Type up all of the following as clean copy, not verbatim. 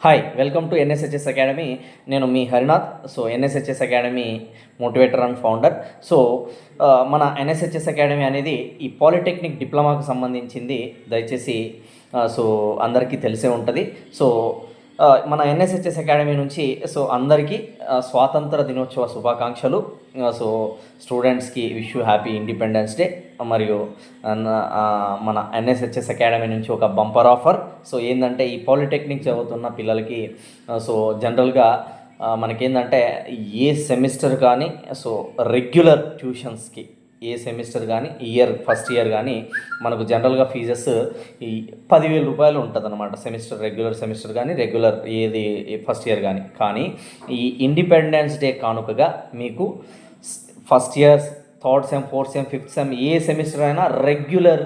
Hi, welcome to NSHS academy. నేను మీ Harinath. So NSHS academy motivator and founder. So మన NSHS academy అనేది ఈ పాలిటెక్నిక్ డిప్లొమాకు సంబంధించింది. దయచేసి సో అందరికీ తెలిసే ఉంటుంది. సో మన ఎన్ఎస్హెచ్ఎస్ అకాడమీ నుంచి సో అందరికీ స్వాతంత్ర దినోత్సవ శుభాకాంక్షలు. సో స్టూడెంట్స్కి wish you happy independence day. మరియు మన ఎన్ఎస్హెచ్ఎస్ అకాడమీ నుంచి ఒక బంపర్ ఆఫర్. సో ఏంటంటే ఈ పాలిటెక్నిక్ చదువుతున్న పిల్లలకి సో జనరల్గా మనకేంటంటే ఏ సెమిస్టర్ కానీ సో రెగ్యులర్ ట్యూషన్స్కి ఏ సెమిస్టర్ కానీ ఫస్ట్ ఇయర్ కానీ మనకు జనరల్గా ఫీజెస్ ఈ 10,000 రూపాయలు ఉంటుంది అనమాట. రెగ్యులర్ సెమిస్టర్ కానీ రెగ్యులర్ ఏది ఫస్ట్ ఇయర్ కానీ ఈ ఇండిపెండెన్స్ డే కానుకగా మీకు first year, third sem, fourth sem, fifth sem a semester అయినా రెగ్యులర్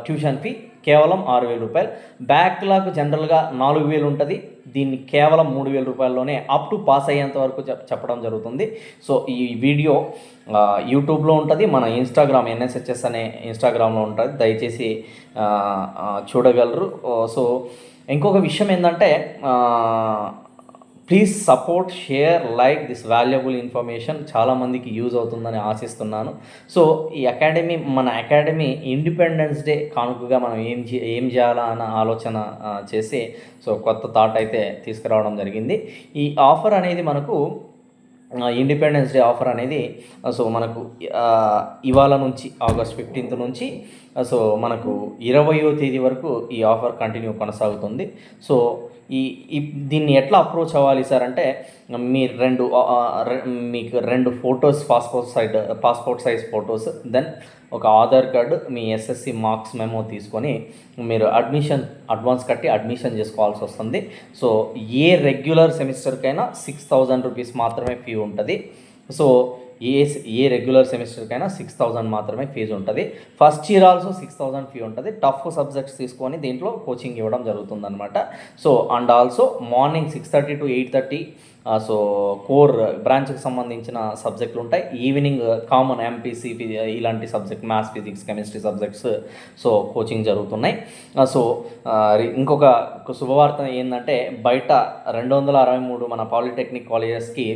ట్యూషన్ ఫీ కేవలం 6,000 రూపాయలు. బ్యాక్లాగ్ జనరల్గా 4,000 ఉంటుంది. దీన్ని కేవలం 3,000 రూపాయల్లోనే అప్ టు పాస్ అయ్యేంత వరకు చెప్పడం జరుగుతుంది. సో ఈ వీడియో యూట్యూబ్లో ఉంటుంది, మన ఇన్స్టాగ్రామ్ ఎన్ఎస్హెచ్ఎస్ అనే ఇన్స్టాగ్రామ్లో ఉంటుంది. దయచేసి చూడగలరు. సో ఇంకొక విషయం ఏంటంటే please support, share, like this valuable information. చాలామందికి యూజ్ అవుతుందని ఆశిస్తున్నాను. సో ఈ మన అకాడమీ ఇండిపెండెన్స్ డే కానుకగా మనం ఏం చేయాలా అన్న ఆలోచన చేసి సో కొత్త థాట్ అయితే తీసుకురావడం జరిగింది. ఈ ఆఫర్ అనేది మనకు ఇండిపెండెన్స్ డే ఆఫర్ అనేది సో మనకు ఇవాళ నుంచి ఆగస్ట్ 15th నుంచి సో మనకు 20వ తేదీ వరకు ఈ ఆఫర్ కంటిన్యూ కొనసాగుతుంది. సో దీన్ని ఎట్లా అప్రోచ్ అవ్వాలి సార్ అంటే మీకు రెండు photos, passport size photos, then ఒక ఆధార్ కార్డు, మీ ఎస్ఎస్సి మార్క్స్ మెమో తీసుకొని మీరు అడ్వాన్స్ కట్టి అడ్మిషన్ చేసుకోవాల్సి వస్తుంది. సో ఏ రెగ్యులర్ సెమిస్టర్కైనా 6,000 రూపీస్ మాత్రమే ఫీ ఉంటుంది. సో ఏ రెగ్యులర్ సెమిస్టర్కైనా 6,000 మాత్రమే ఫీజు ఉంటుంది. ఫస్ట్ ఇయర్ ఆల్సో 6,000 ఫీ ఉంటుంది. టఫ్ సబ్జెక్ట్స్ తీసుకొని దీంట్లో కోచింగ్ ఇవ్వడం జరుగుతుందన్నమాట. So and also morning 6:30 to 8:30 so core బ్రాంచ్కి సంబంధించిన సబ్జెక్టులు ఉంటాయి. ఈవినింగ్ కామన్ ఎంపీసీ ఇలాంటి subject, maths, physics, chemistry subjects so coaching జరుగుతున్నాయి. సో ఇంకొక శుభవార్త ఏంటంటే బయట 263 మన పాలిటెక్నిక్ కాలేజెస్కి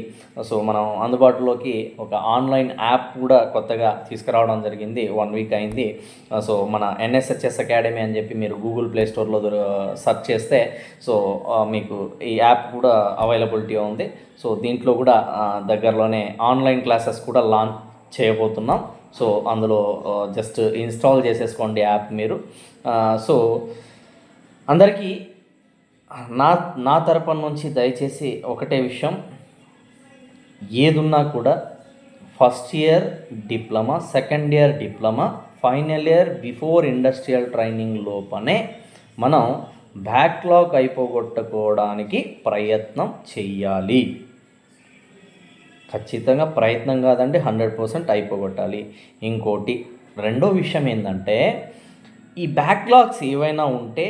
సో మనం అందుబాటులోకి ఒక ఆన్లైన్ యాప్ కూడా కొత్తగా తీసుకురావడం జరిగింది. 1 వీక్ అయింది. సో మన ఎన్ఎస్హెచ్ఎస్ అకాడమీ అని చెప్పి మీరు గూగుల్ ప్లే స్టోర్లో సెర్చ్ చేస్తే సో మీకు ఈ యాప్ కూడా అవైలబిలిటీ ఉంది. సో దీంట్లో కూడా దగ్గరలోనే ఆన్లైన్ క్లాసెస్ కూడా లాంచ్ చేయబోతున్నాం. సో అందులో జస్ట్ ఇన్స్టాల్ చేసేసుకోండి యాప్ మీరు. సో అందరికీ నా తరపున నుంచి దయచేసి ఒకటే విషయం, ఏదున్నా కూడా first year diploma, second year diploma, final year before industrial training లోపనే మనం బ్యాక్లాగ్ అయిపోగొట్టుకోవడానికి ప్రయత్నం చెయ్యాలి. ఖచ్చితంగా ప్రయత్నం కాదండి, 100% అయిపోగొట్టాలి. ఇంకోటి రెండో విషయం ఏంటంటే ఈ బ్యాక్లాగ్స్ ఏవైనా ఉంటే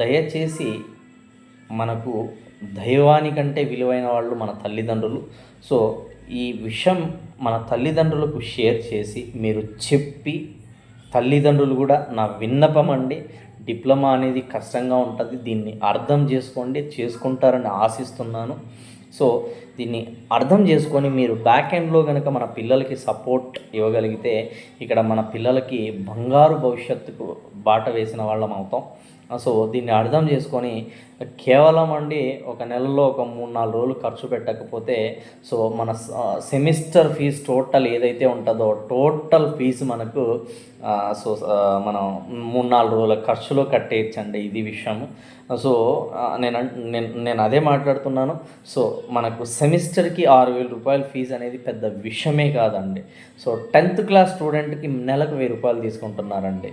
దయచేసి మనకు దైవానికంటే విలువైన వాళ్ళు మన తల్లిదండ్రులు. సో ఈ విషయం మన తల్లిదండ్రులకు షేర్ చేసి మీరు చెప్పి, తల్లిదండ్రులు కూడా నా విన్నపం అండి, డిప్లొమా అనేది కష్టంగా ఉంటుంది, దీన్ని అర్థం చేసుకుంటారని ఆశిస్తున్నాను. సో దీన్ని అర్థం చేసుకొని మీరు బ్యాక్ ఎండ్లో కనుక మన పిల్లలకి సపోర్ట్ ఇవ్వగలిగితే ఇక్కడ మన పిల్లలకి బంగారు భవిష్యత్తుకు బాట వేసిన వాళ్ళం అవుతాం. సో దీన్ని అర్థం చేసుకొని కేవలం ఒక నెలలో ఒక 3-4 రోజులు ఖర్చు పెట్టకపోతే సో మన సెమిస్టర్ ఫీజు టోటల్ ఏదైతే ఉంటుందో టోటల్ ఫీజు మనకు సో మనం 3-4 రోజుల ఖర్చులో కట్టేయచ్చండి. ఇది విషయము. సో నేను అదే మాట్లాడుతున్నాను. సో మనకు సెమిస్టర్కి 6,000 రూపాయల ఫీజు అనేది పెద్ద విషయమే కాదండి. సో 10th క్లాస్ స్టూడెంట్కి నెలకు 1,000 రూపాయలు తీసుకుంటున్నారండి.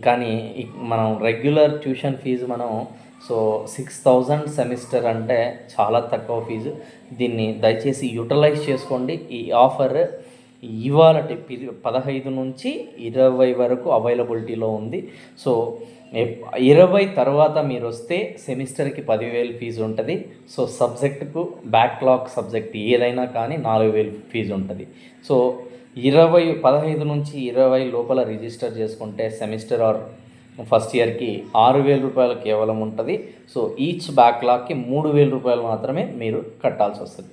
కానీ మనం రెగ్యులర్ ట్యూషన్ ఫీజు మనం సో 6,000 సెమిస్టర్ అంటే చాలా తక్కువ ఫీజు. దీన్ని దయచేసి యూటిలైజ్ చేసుకోండి. ఈ ఆఫర్ ఇవాళ 15 నుంచి 20 వరకు అవైలబిలిటీలో ఉంది. సో 20 తర్వాత మీరు వస్తే సెమిస్టర్కి 10,000 ఫీజు ఉంటుంది. సో సబ్జెక్టుకు బ్యాక్లాగ్ సబ్జెక్ట్ ఏదైనా కానీ 4,000 ఫీజు ఉంటుంది. సో 15 నుంచి 20 లోపల రిజిస్టర్ చేసుకుంటే సెమిస్టర్ ఆర్ ఫస్ట్ ఇయర్కి 6,000 రూపాయలు కేవలం ఉంటుంది. సో ఈచ్ బ్యాక్లాగ్కి 3,000 రూపాయలు మాత్రమే మీరు కట్టాల్సి వస్తుంది.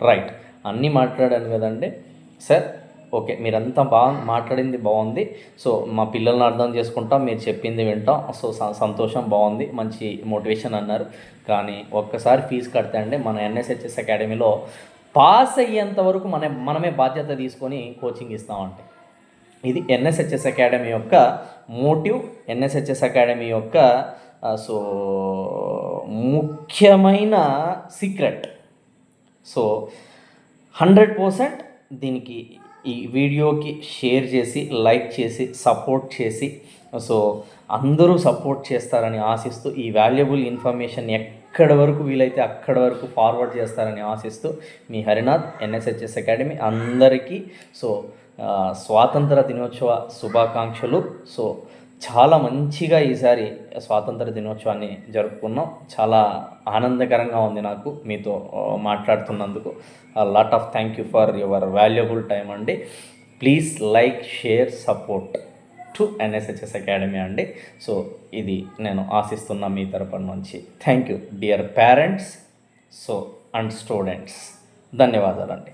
రైట్, అన్నీ మాట్లాడాను కదండి సార్. ఓకే, మీరంతా మాట్లాడింది బాగుంది. సో మా పిల్లల్ని అర్థం చేసుకుంటాం, మీరు చెప్పింది వింటాం. సో సంతోషం, బాగుంది, మంచి మోటివేషన్ అన్నారు. కానీ ఒక్కసారి ఫీజు కడితే అండి మన ఎన్ఎస్హెచ్ఎస్ అకాడమీలో పాస్ అయ్యేంత వరకు మనమే బాధ్యత తీసుకొని కోచింగ్ ఇస్తామంటే ఇది ఎన్ఎస్హెచ్ఎస్ అకాడమీ యొక్క మోటివ్, ఎన్ఎస్హెచ్ఎస్ అకాడమీ యొక్క సో ముఖ్యమైన సీక్రెట్. సో 100% దీనికి ఈ వీడియోకి షేర్ చేసి, లైక్ చేసి, సపోర్ట్ చేసి, సో అందరూ సపోర్ట్ చేస్తారని ఆశిస్తూ, ఈ వాల్యుబుల్ ఇన్ఫర్మేషన్ ఎక్కడి వరకు వీలైతే అక్కడి వరకు ఫార్వర్డ్ చేస్తారని ఆశిస్తూ, మీ హరినాథ్, ఎన్ఎస్హెచ్ఎస్ అకాడమీ అందరికీ సో స్వాతంత్ర దినోత్సవ శుభాకాంక్షలు. సో చాలా మంచిగా ఈసారి స్వాతంత్ర దినోత్సవాన్ని జరుపుకున్నాం. చాలా ఆనందకరంగా ఉంది నాకు మీతో మాట్లాడుతున్నందుకు. Lot of thank you for your valuable time అండి. Please like, share, support to NSHS academy అండి. సో ఇది నేను ఆశిస్తున్నా మీ తరపున నుంచి. Thank you dear parents so and students. ధన్యవాదాలండి.